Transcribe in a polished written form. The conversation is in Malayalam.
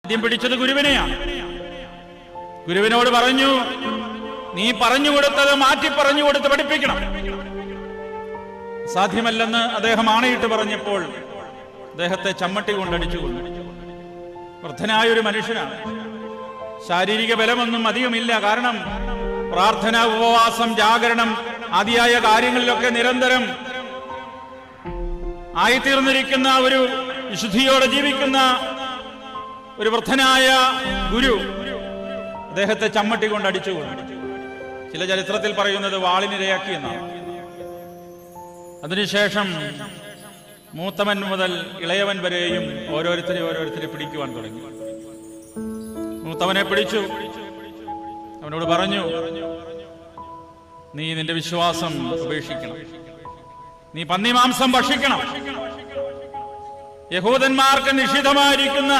ആദ്യം പിടിച്ചത് ഗുരുവിനെയാണ്. ഗുരുവിനോട് പറഞ്ഞു, നീ പറഞ്ഞു കൊടുത്തത് മാറ്റി പറഞ്ഞു കൊടുത്ത് പഠിപ്പിക്കണം. സാധ്യമല്ലെന്ന് അദ്ദേഹം ആണയിട്ട് പറഞ്ഞപ്പോൾ അദ്ദേഹത്തെ ചമ്മട്ടി കൊണ്ടടിച്ചു കൊന്നു. വൃദ്ധനായൊരു മനുഷ്യനാണ്. ശാരീരിക ബലമൊന്നും അധികമില്ല. കാരണം പ്രാർത്ഥന, ഉപവാസം, ജാഗരണം ആദിയായ കാര്യങ്ങളിലൊക്കെ നിരന്തരം ആയിത്തീർന്നിരിക്കുന്ന ഒരു വിശുദ്ധിയോടെ ജീവിക്കുന്ന ഒരു വൃദ്ധനായ ഗുരു അദ്ദേഹത്തെ ചമ്മട്ടി കൊണ്ട് അടിച്ചു കൊന്നു. ചില ചരിത്രത്തിൽ പറയുന്നത് വാളിനിരയാക്കി എന്നാണ്. അതിനുശേഷം മൂത്തവൻ മുതൽ ഇളയവൻ വരെയും ഓരോരുത്തരെ പിടിക്കുവാൻ തുടങ്ങി. മൂത്തവനെ പിടിച്ചു. അവനോട് പറഞ്ഞു, നീ നിന്റെ വിശ്വാസം ഉപേക്ഷിക്കണം, നീ പന്നിമാംസം ഭക്ഷിക്കണം. യഹൂദന്മാർക്ക് നിഷിദ്ധമായിരിക്കുന്ന